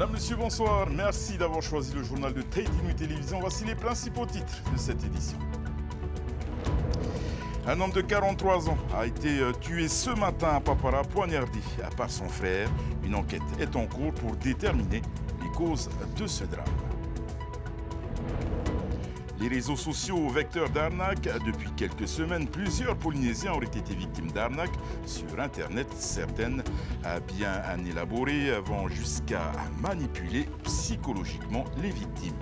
Mesdames, Messieurs, bonsoir. Merci d'avoir choisi le journal de Taïtinou Télévision. Voici les principaux titres de cette édition. Un homme de 43 ans a été tué ce matin à Papara, poignardé par son frère. Une enquête est en cours pour déterminer les causes de ce drame. Les réseaux sociaux vecteurs d'arnaques. Depuis quelques semaines, plusieurs Polynésiens auraient été victimes d'arnaques sur Internet. Certaines bien élaborées vont jusqu'à manipuler psychologiquement les victimes.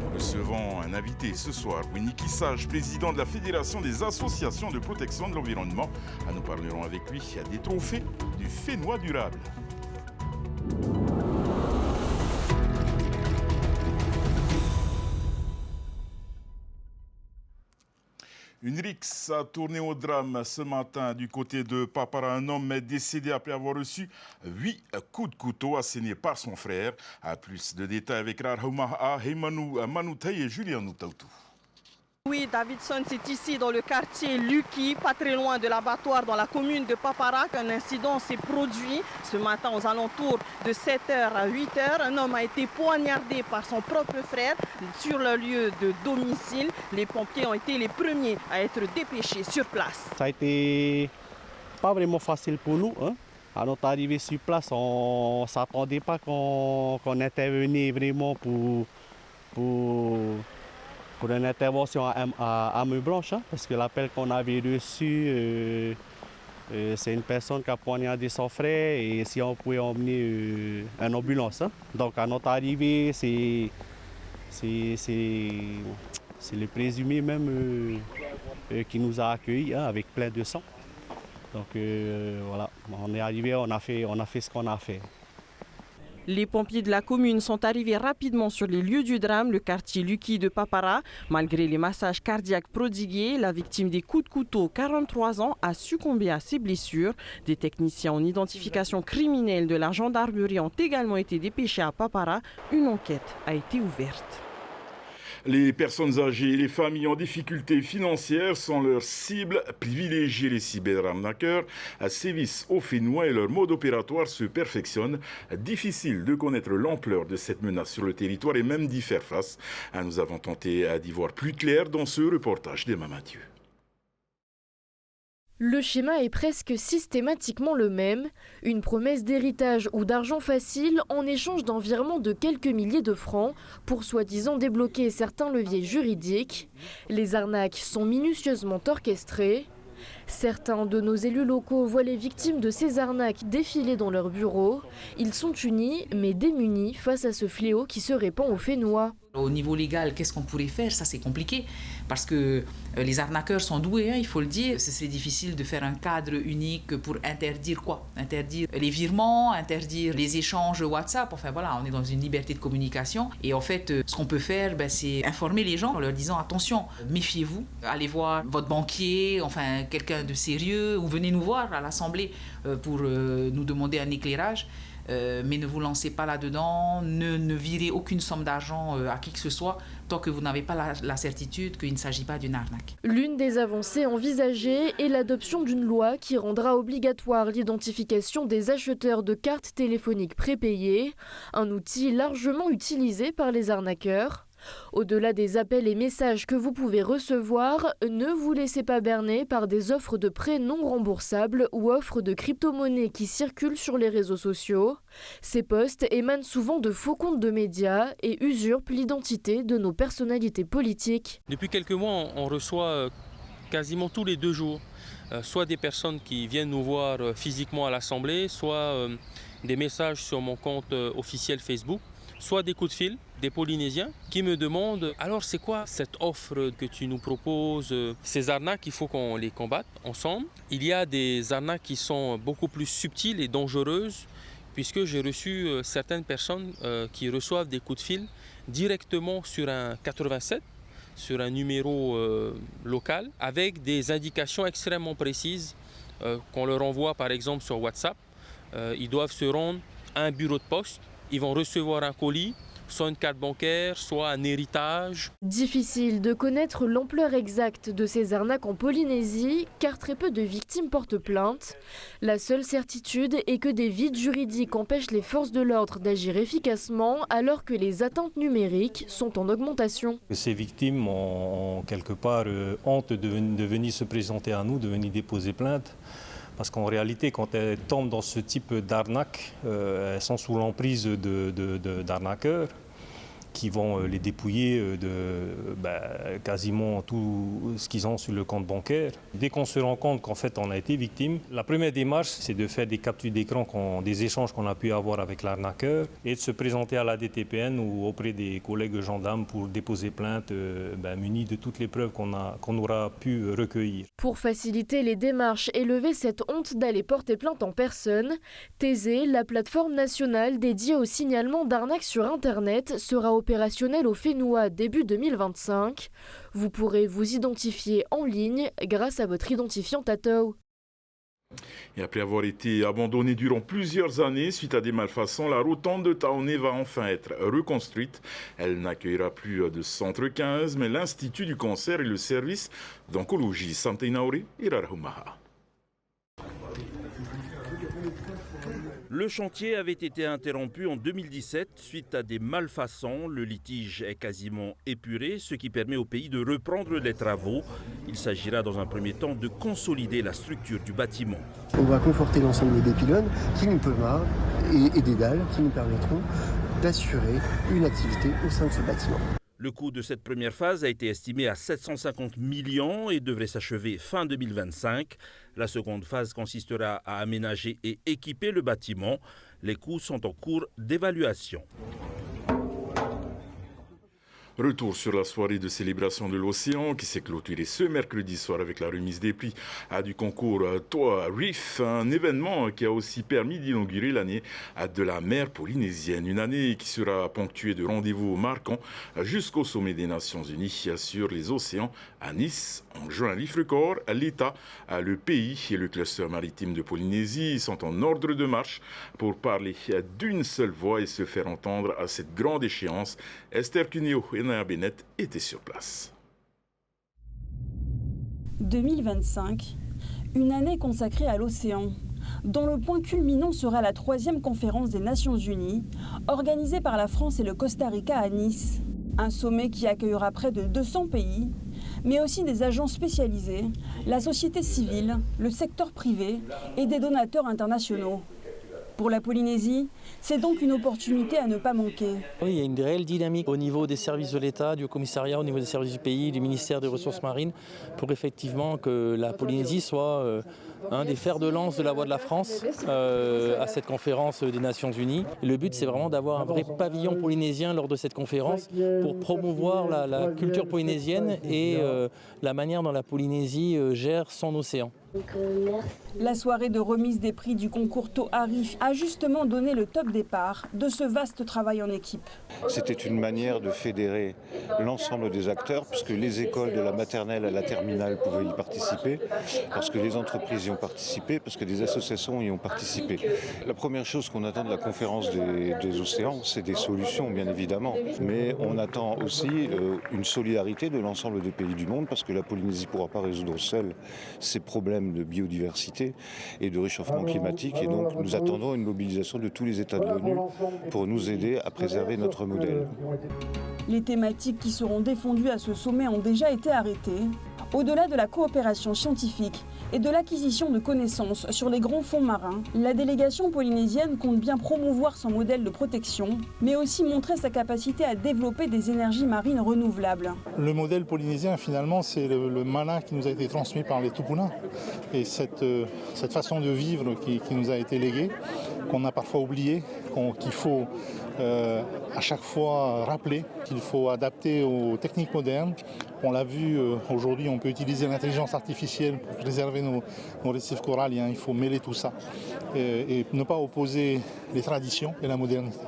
Nous recevons un invité ce soir, Winiki Sage, président de la Fédération des associations de protection de l'environnement. Nous parlerons avec lui des trophées du Fénois durable. Une rixe a tourné au drame ce matin du côté de Papara. Un homme est décédé après avoir reçu 8 coups de couteau assénés par son frère. Plus de détails avec Rarhoumaha, Heimanu Manutei et Julien Noutautou. Oui, Davidson, c'est ici dans le quartier Luki, pas très loin de l'abattoir dans la commune de Papara qu'un incident s'est produit. Ce matin, aux alentours de 7h à 8h, un homme a été poignardé par son propre frère sur le lieu de domicile. Les pompiers ont été les premiers à être dépêchés sur place. Ça a été pas vraiment facile pour nous. À notre arrivée sur place, on ne s'attendait pas qu'on intervenait vraiment pour une intervention à arme blanche, parce que l'appel qu'on avait reçu, c'est une personne qui a poignardé son frère et si on pouvait emmener une ambulance. Donc à notre arrivée, c'est le présumé même qui nous a accueillis avec plein de sang. Donc voilà, on est arrivé, on a fait ce qu'on a fait. Les pompiers de la commune sont arrivés rapidement sur les lieux du drame, le quartier Luki de Papara. Malgré les massages cardiaques prodigués, la victime des coups de couteau, 43 ans, a succombé à ses blessures. Des techniciens en identification criminelle de la gendarmerie ont également été dépêchés à Papara. Une enquête a été ouverte. Les personnes âgées et les familles en difficulté financière sont leurs cibles privilégiées. Les cyberarnaqueurs sévissent au Fénois et leur mode opératoire se perfectionne. Difficile de connaître l'ampleur de cette menace sur le territoire et même d'y faire face. Nous avons tenté d'y voir plus clair dans ce reportage d'Emma Mathieu. Le schéma est presque systématiquement le même, une promesse d'héritage ou d'argent facile en échange d'un virement de quelques milliers de francs pour soi-disant débloquer certains leviers juridiques. Les arnaques sont minutieusement orchestrées. Certains de nos élus locaux voient les victimes de ces arnaques défiler dans leurs bureaux. Ils sont unis mais démunis face à ce fléau qui se répand aux Fénois. Au niveau légal, qu'est-ce qu'on pourrait faire? Ça, c'est compliqué parce que les arnaqueurs sont doués, il faut le dire. C'est difficile de faire un cadre unique pour interdire quoi? Interdire les virements, interdire les échanges WhatsApp. Enfin voilà, on est dans une liberté de communication. Et en fait, ce qu'on peut faire, c'est informer les gens en leur disant attention, méfiez-vous, allez voir votre banquier, enfin quelqu'un de sérieux, ou venez nous voir à l'Assemblée pour nous demander un éclairage. Mais ne vous lancez pas là-dedans, ne virez aucune somme d'argent à qui que ce soit tant que vous n'avez pas la certitude qu'il ne s'agit pas d'une arnaque. L'une des avancées envisagées est l'adoption d'une loi qui rendra obligatoire l'identification des acheteurs de cartes téléphoniques prépayées, un outil largement utilisé par les arnaqueurs. Au-delà des appels et messages que vous pouvez recevoir, ne vous laissez pas berner par des offres de prêts non remboursables ou offres de crypto-monnaies qui circulent sur les réseaux sociaux. Ces posts émanent souvent de faux comptes de médias et usurpent l'identité de nos personnalités politiques. Depuis quelques mois, on reçoit quasiment tous les 2 jours, soit des personnes qui viennent nous voir physiquement à l'Assemblée, soit des messages sur mon compte officiel Facebook, soit des coups de fil des Polynésiens qui me demandent « Alors c'est quoi cette offre que tu nous proposes ?» Ces arnaques, il faut qu'on les combatte ensemble. Il y a des arnaques qui sont beaucoup plus subtiles et dangereuses puisque j'ai reçu certaines personnes qui reçoivent des coups de fil directement sur un 87, sur un numéro local, avec des indications extrêmement précises qu'on leur envoie par exemple sur WhatsApp. Ils doivent se rendre à un bureau de poste, ils vont recevoir un colis soit une carte bancaire, soit un héritage. Difficile de connaître l'ampleur exacte de ces arnaques en Polynésie, car très peu de victimes portent plainte. La seule certitude est que des vides juridiques empêchent les forces de l'ordre d'agir efficacement, alors que les atteintes numériques sont en augmentation. Ces victimes ont quelque part honte de venir se présenter à nous, de venir déposer plainte. Parce qu'en réalité, quand elles tombent dans ce type d'arnaque, elles sont sous l'emprise d'arnaqueurs qui vont les dépouiller de quasiment tout ce qu'ils ont sur le compte bancaire. Dès qu'on se rend compte qu'en fait on a été victime, la première démarche c'est de faire des captures d'écran des échanges qu'on a pu avoir avec l'arnaqueur et de se présenter à la DTPN ou auprès des collègues gendarmes pour déposer plainte munis de toutes les preuves qu'on aura pu recueillir. Pour faciliter les démarches et lever cette honte d'aller porter plainte en personne, Thésée, la plateforme nationale dédiée au signalement d'arnaques sur Internet, sera opérationnelle au Fénois début 2025. Vous pourrez vous identifier en ligne grâce à votre identifiant Tatou. Et après avoir été abandonnée durant plusieurs années suite à des malfaçons, la rotonde de Taoné va enfin être reconstruite. Elle n'accueillera plus de centre 15, mais l'Institut du cancer et le service d'oncologie. Santé Naori et Rarahumaha. Le chantier avait été interrompu en 2017 suite à des malfaçons. Le litige est quasiment épuré, ce qui permet au pays de reprendre les travaux. Il s'agira dans un premier temps de consolider la structure du bâtiment. On va conforter l'ensemble des pylônes qui nous permettent, et des dalles qui nous permettront d'assurer une activité au sein de ce bâtiment. Le coût de cette première phase a été estimé à 750 millions et devrait s'achever fin 2025. La seconde phase consistera à aménager et équiper le bâtiment. Les coûts sont en cours d'évaluation. Retour sur la soirée de célébration de l'océan qui s'est clôturée ce mercredi soir avec la remise des prix du concours Toa Reef, un événement qui a aussi permis d'inaugurer l'année de la mer polynésienne. Une année qui sera ponctuée de rendez-vous marquants jusqu'au sommet des Nations Unies sur les océans à Nice en juin. L'IFRECOR, l'État, le pays et le cluster maritime de Polynésie sont en ordre de marche pour parler d'une seule voix et se faire entendre à cette grande échéance. Esther Cuneo et Naya Bennett étaient sur place. 2025, une année consacrée à l'océan, dont le point culminant sera la 3e conférence des Nations Unies, organisée par la France et le Costa Rica à Nice. Un sommet qui accueillera près de 200 pays, mais aussi des agences spécialisées, la société civile, le secteur privé et des donateurs internationaux. Pour la Polynésie, c'est donc une opportunité à ne pas manquer. Oui, il y a une réelle dynamique au niveau des services de l'État, du commissariat, au niveau des services du pays, du ministère des Ressources marines, pour effectivement que la Polynésie soit un des fers de lance de la voix de la France à cette conférence des Nations Unies. Et le but, c'est vraiment d'avoir un vrai pavillon polynésien lors de cette conférence pour promouvoir la culture polynésienne et la manière dont la Polynésie gère son océan. La soirée de remise des prix du concours Toa Reef a justement donné le top départ de ce vaste travail en équipe. C'était une manière de fédérer l'ensemble des acteurs, puisque les écoles de la maternelle à la terminale pouvaient y participer, parce que les entreprises y ont participé, parce que des associations y ont participé. La première chose qu'on attend de la conférence des océans, c'est des solutions, bien évidemment. Mais on attend aussi une solidarité de l'ensemble des pays du monde, parce que la Polynésie ne pourra pas résoudre seule ces problèmes de biodiversité et de réchauffement climatique. Et donc nous attendons une mobilisation de tous les États de l'ONU pour nous aider à préserver notre modèle. Les thématiques qui seront défendues à ce sommet ont déjà été arrêtées. Au-delà de la coopération scientifique et de l'acquisition de connaissances sur les grands fonds marins, la délégation polynésienne compte bien promouvoir son modèle de protection, mais aussi montrer sa capacité à développer des énergies marines renouvelables. Le modèle polynésien, finalement, c'est le mana qui nous a été transmis par les Tupuna. Et cette façon de vivre qui nous a été léguée, qu'on a parfois oublié, qu'il faut à chaque fois rappeler, qu'il faut adapter aux techniques modernes. On l'a vu aujourd'hui, on peut utiliser l'intelligence artificielle pour préserver nos récifs coralliens. Il faut mêler tout ça et ne pas opposer les traditions et la modernité.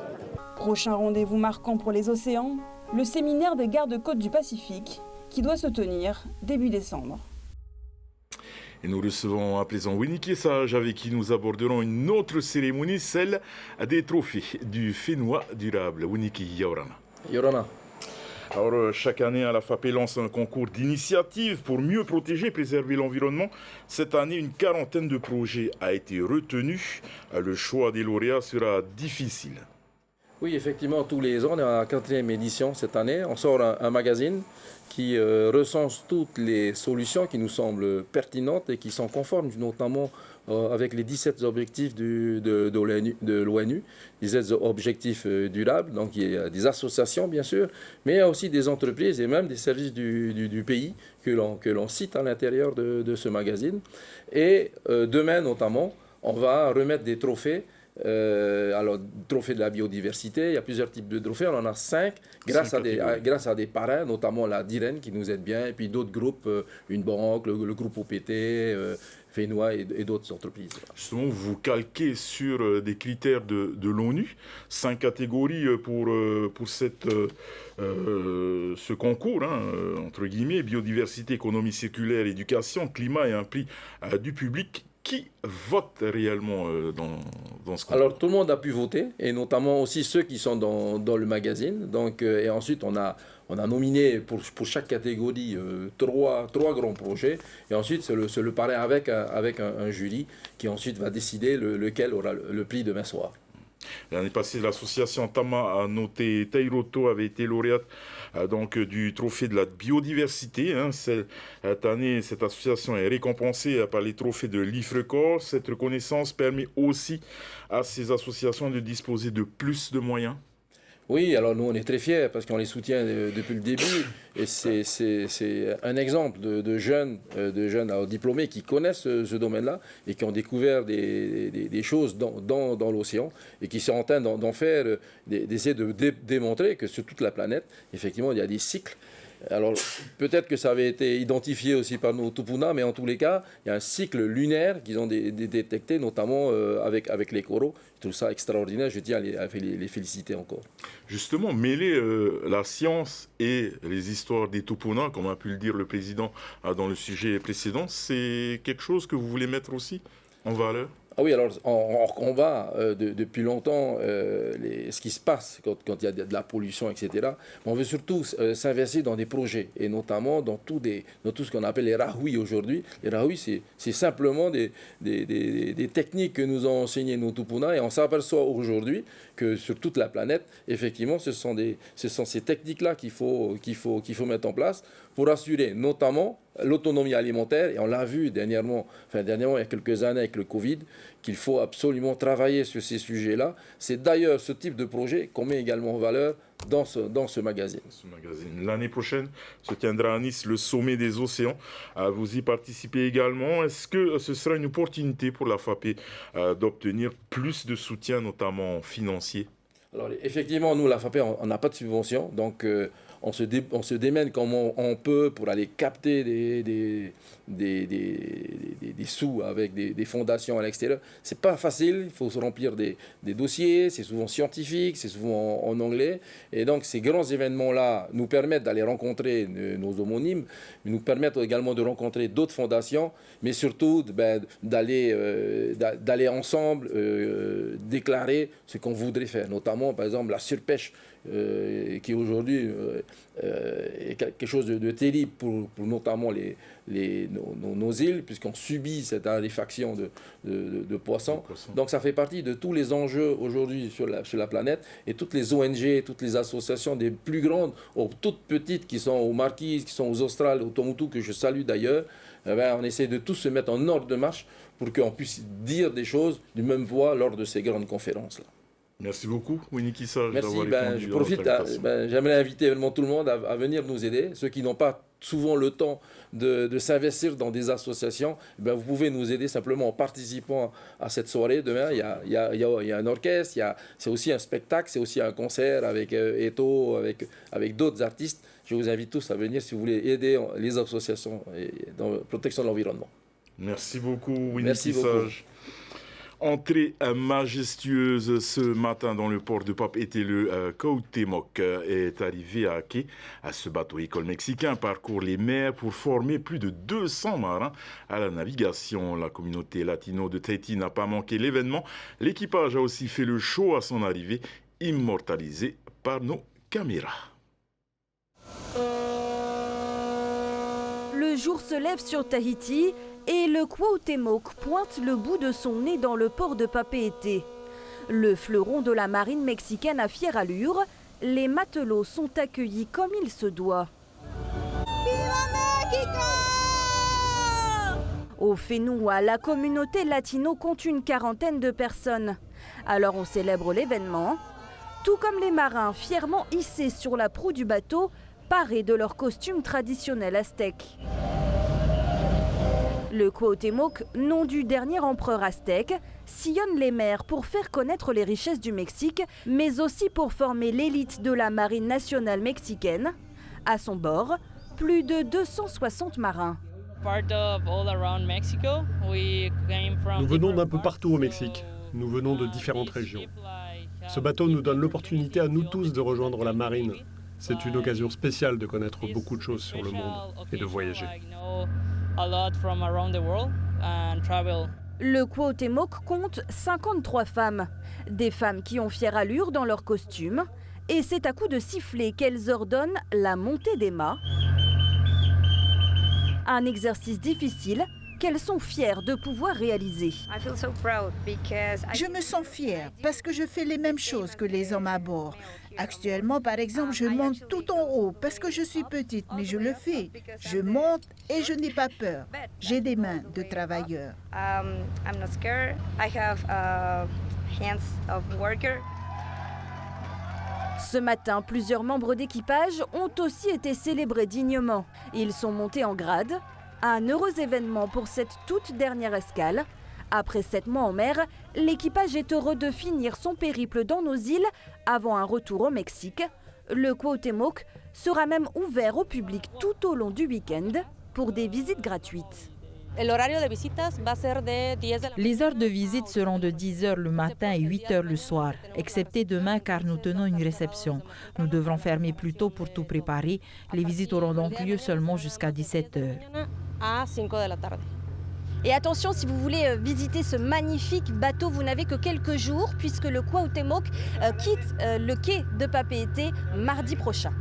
Prochain rendez-vous marquant pour les océans, le séminaire des gardes-côtes du Pacifique qui doit se tenir début décembre. Et nous recevons à présent Winnie Sage avec qui nous aborderons une autre cérémonie, celle des trophées du Fénois durable. Winnie Yorana. Yorana. Alors, chaque année, la FAPE lance un concours d'initiatives pour mieux protéger et préserver l'environnement. Cette année, une quarantaine de projets a été retenu. Le choix des lauréats sera difficile. Oui, effectivement, tous les ans, on est à la 4e édition cette année. On sort un magazine qui recense toutes les solutions qui nous semblent pertinentes et qui sont conformes, notamment avec les 17 objectifs de l'ONU, 17 objectifs durables. Donc il y a des associations, bien sûr, mais il y a aussi des entreprises et même des services du pays que l'on cite à l'intérieur de ce magazine. Et demain, notamment, on va remettre des trophées. Alors, trophée de la biodiversité, il y a plusieurs types de trophées, on en a 5 grâce à des parrains, notamment la DIREN qui nous aide bien, et puis d'autres groupes, une banque, le groupe OPT, Fénois et d'autres entreprises. Justement, vous calquez sur des critères de l'ONU, 5 catégories pour ce concours, entre guillemets, biodiversité, économie circulaire, éducation, climat et un prix du public. Qui vote réellement dans ce concours? Alors tout le monde a pu voter, et notamment aussi ceux qui sont dans le magazine. Donc, et ensuite on a nominé pour chaque catégorie trois grands projets. Et ensuite c'est le parrain avec un jury qui ensuite va décider lequel aura le prix demain soir. L'année passée, l'association Tama a noté Tairoto avait été lauréate donc du trophée de la biodiversité. Cette année, cette association est récompensée par les trophées de l'IFRECOR. Cette reconnaissance permet aussi à ces associations de disposer de plus de moyens. Oui, alors nous on est très fiers parce qu'on les soutient depuis le début et c'est un exemple de jeunes diplômés qui connaissent ce domaine-là et qui ont découvert des choses dans l'océan et qui sont en train d'en faire, d'essayer de démontrer que sur toute la planète, effectivement, il y a des cycles. Alors peut-être que ça avait été identifié aussi par nos Tupuna, mais en tous les cas, il y a un cycle lunaire qu'ils ont détecté, notamment avec les coraux. Je trouve ça extraordinaire, je tiens à les féliciter encore. Justement, mêler la science et les histoires des Tupuna, comme a pu le dire le président dans le sujet précédent, c'est quelque chose que vous voulez mettre aussi en valeur? Ah oui, alors on combat depuis longtemps ce qui se passe quand il y a de la pollution, etc. Mais on veut surtout s'investir dans des projets, et notamment dans tout ce qu'on appelle les rahui aujourd'hui. Les rahui, c'est simplement des techniques que nous ont enseignées nos Tupuna, et on s'aperçoit aujourd'hui que sur toute la planète, effectivement, ce sont ces techniques-là qu'il faut mettre en place pour assurer notamment l'autonomie alimentaire. Et on l'a vu dernièrement, il y a quelques années avec le Covid, qu'il faut absolument travailler sur ces sujets-là. C'est d'ailleurs ce type de projet qu'on met également en valeur dans ce magazine. L'année prochaine se tiendra à Nice le sommet des océans. Vous y participez également. Est-ce que ce sera une opportunité pour la FAPE d'obtenir plus de soutien, notamment financier? Alors effectivement, nous, la FAPE, on n'a pas de subvention, donc on se démène comme on peut pour aller capter des sous avec des fondations à l'extérieur. C'est pas facile, il faut se remplir des dossiers, c'est souvent scientifique, c'est souvent en anglais. Et donc ces grands événements-là nous permettent d'aller rencontrer nos homonymes, mais nous permettent également de rencontrer d'autres fondations, mais surtout d'aller ensemble déclarer ce qu'on voudrait faire, notamment par exemple la surpêche qui aujourd'hui est quelque chose de terrible pour notamment nos îles, puisqu'on subit cette raréfaction de poissons. Donc ça fait partie de tous les enjeux aujourd'hui sur la planète, et toutes les ONG, toutes les associations, des plus grandes aux toutes petites, qui sont aux Marquises, qui sont aux Australes, aux Tuamotu, que je salue d'ailleurs, on essaie de tous se mettre en ordre de marche pour qu'on puisse dire des choses d'une même voix lors de ces grandes conférences-là. Merci beaucoup, Winnie Sage. Merci, je profite, j'aimerais inviter vraiment tout le monde à venir nous aider. Ceux qui n'ont pas souvent le temps de s'investir dans des associations, vous pouvez nous aider simplement en participant à cette soirée. Demain, il y a un orchestre, c'est aussi un spectacle, c'est aussi un concert avec Eto, avec d'autres artistes. Je vous invite tous à venir si vous voulez aider les associations dans la protection de l'environnement. Merci beaucoup, Winnie Sage. Entrée majestueuse ce matin dans le port de Papeete. Le Cuauhtémoc est arrivé à quai. Ce bateau école mexicain parcourt les mers pour former plus de 200 marins à la navigation. La communauté latino de Tahiti n'a pas manqué l'événement. L'équipage a aussi fait le show à son arrivée, immortalisé par nos caméras. Le jour se lève sur Tahiti et le Cuauhtémoc pointe le bout de son nez dans le port de Papeete. Le fleuron de la marine mexicaine à fière allure, les matelots sont accueillis comme il se doit. Viva Mexico! Au Fénoua, la communauté latino compte une quarantaine de personnes. Alors on célèbre l'événement, tout comme les marins fièrement hissés sur la proue du bateau, parés de leur costume traditionnel aztèque. Le Cuauhtémoc, nom du dernier empereur aztèque, sillonne les mers pour faire connaître les richesses du Mexique, mais aussi pour former l'élite de la marine nationale mexicaine. À son bord, plus de 260 marins. Nous venons d'un peu partout au Mexique. Nous venons de différentes régions. Ce bateau nous donne l'opportunité à nous tous de rejoindre la marine. C'est une occasion spéciale de connaître beaucoup de choses sur le monde et de voyager. Le Cuauhtémoc compte 53 femmes. Des femmes qui ont fière allure dans leurs costumes. Et c'est à coups de sifflet qu'elles ordonnent la montée des mâts. Un exercice difficile qu'elles sont fières de pouvoir réaliser. Je me sens fière parce que je fais les mêmes choses que les hommes à bord. Actuellement, par exemple, je monte tout en haut parce que je suis petite, mais je le fais. Je monte et je n'ai pas peur. J'ai des mains de travailleur. Ce matin, plusieurs membres d'équipage ont aussi été célébrés dignement. Ils sont montés en grade. Un heureux événement pour cette toute dernière escale. Après 7 mois en mer, l'équipage est heureux de finir son périple dans nos îles avant un retour au Mexique. Le Cuauhtémoc sera même ouvert au public tout au long du week-end pour des visites gratuites. Les heures de visite seront de 10h le matin et 8h le soir, excepté demain car nous tenons une réception. Nous devrons fermer plus tôt pour tout préparer. Les visites auront donc lieu seulement jusqu'à 17h. Et attention, si vous voulez visiter ce magnifique bateau, vous n'avez que quelques jours puisque le Cuauhtémoc quitte le quai de Papeete mardi prochain.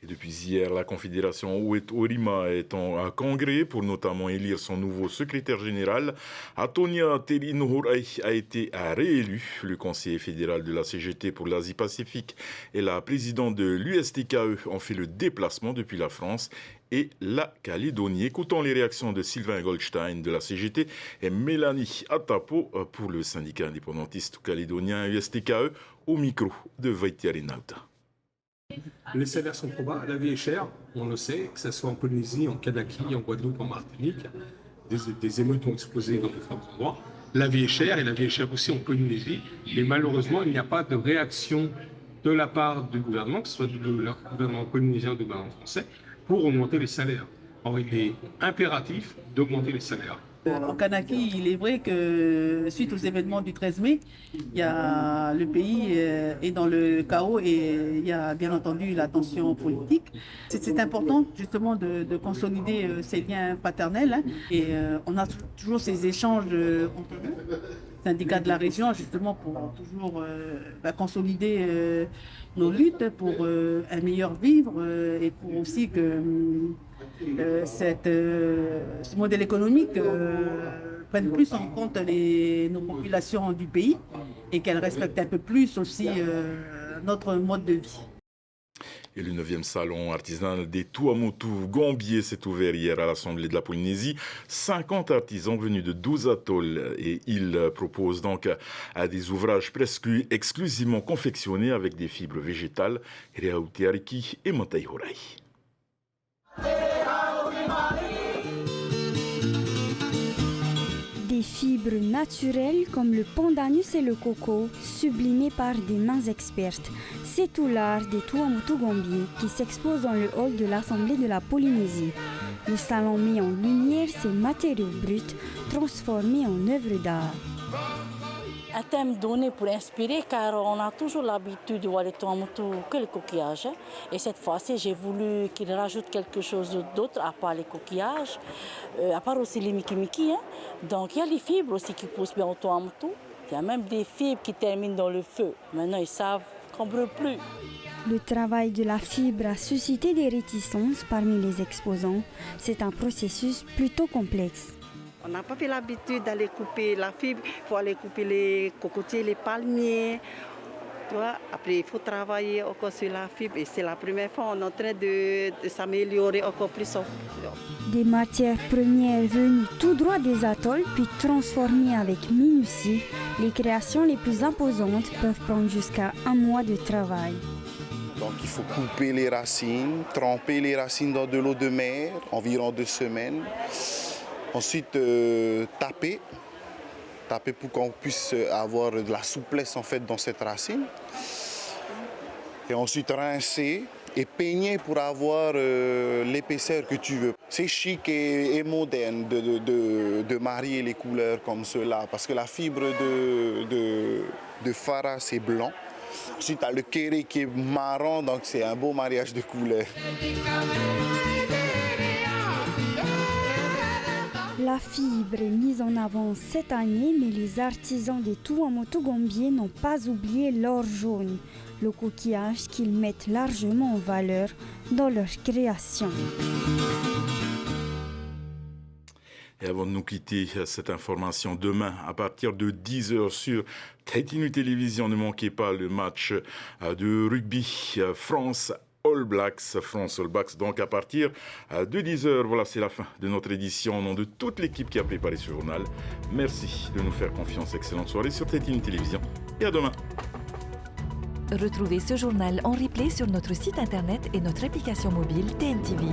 Et depuis hier, la Confédération Ouet-Orima est en congrès pour notamment élire son nouveau secrétaire général. Atonia Telinohorai a été réélu. Le conseiller fédéral de la CGT pour l'Asie-Pacifique et la présidente de l'USTKE ont fait le déplacement depuis la France et la Calédonie. Écoutons les réactions de Sylvain Goldstein de la CGT et Mélanie Atapo pour le syndicat indépendantiste calédonien USTKE au micro de Vaitiari Nauta. Les salaires sont trop bas, la vie est chère, on le sait, que ce soit en Polynésie, en Kadaki, en Guadeloupe, en Martinique. Des émeutes ont explosé dans différents endroits. La vie est chère et la vie est chère aussi en Polynésie. Et malheureusement, il n'y a pas de réaction de la part du gouvernement, que ce soit du gouvernement polynésien ou du gouvernement français, pour augmenter les salaires. Or, il est impératif d'augmenter les salaires. En Kanaki, il est vrai que suite aux événements du 13 mai, le pays est dans le chaos et il y a bien entendu la tension politique. C'est important justement de consolider ces liens fraternels et on a toujours ces échanges entre nous, syndicats de la région, justement pour toujours consolider nos luttes pour un meilleur vivre et pour aussi que ce modèle économique prenne plus en compte nos populations du pays et qu'elles respectent un peu plus aussi notre mode de vie. Et le 9e salon artisanal des Tuamotu Gambier s'est ouvert hier à l'Assemblée de la Polynésie. 50 artisans venus de 12 atolls et ils proposent donc des ouvrages presque exclusivement confectionnés avec des fibres végétales, Reautiariki et Mataihorai. Des fibres naturelles comme le pandanus et le coco, sublimées par des mains expertes. C'est tout l'art des Tuamotu Gambier qui s'expose dans le hall de l'Assemblée de la Polynésie. Le salon met en lumière ces matériaux bruts transformés en œuvres d'art. Un thème donné pour inspirer, car on a toujours l'habitude de voir les Tuamotu que les coquillages. Et cette fois-ci, j'ai voulu qu'il rajoute quelque chose d'autre, à part les coquillages, à part aussi les miki-miki. Donc il y a les fibres aussi qui poussent bien au Tuamotu. Il y a même des fibres qui terminent dans le feu. Maintenant, ils savent qu'on ne brûle plus. Le travail de la fibre a suscité des réticences parmi les exposants. C'est un processus plutôt complexe. On n'a pas fait l'habitude d'aller couper la fibre, il faut aller couper les cocotiers, les palmiers. Tu vois? Après, il faut travailler encore sur la fibre et c'est la première fois on est en train de s'améliorer encore plus. Des matières premières venues tout droit des atolls puis transformées avec minutie, les créations les plus imposantes peuvent prendre jusqu'à 1 mois de travail. Donc il faut couper les racines, tremper les racines dans de l'eau de mer, environ 2 semaines. Ensuite, taper pour qu'on puisse avoir de la souplesse en fait dans cette racine. Et ensuite rincer et peigner pour avoir l'épaisseur que tu veux. C'est chic et moderne de marier les couleurs comme cela parce que la fibre de Farah c'est blanc. Ensuite, tu as le kéré qui est marron, donc c'est un beau mariage de couleurs. La fibre est mise en avant cette année, mais les artisans des Tuamotu Gambier n'ont pas oublié l'or jaune, le coquillage qu'ils mettent largement en valeur dans leur création. Et avant de nous quitter, cette information, demain, à partir de 10h sur Tahitinu Télévision, ne manquez pas le match de rugby France All Blacks, donc à partir de 10h. Voilà, c'est la fin de notre édition. Au nom de toute l'équipe qui a préparé ce journal, merci de nous faire confiance. Excellente soirée sur Tahitinu Télévision et à demain. Retrouvez ce journal en replay sur notre site internet et notre application mobile TNTV.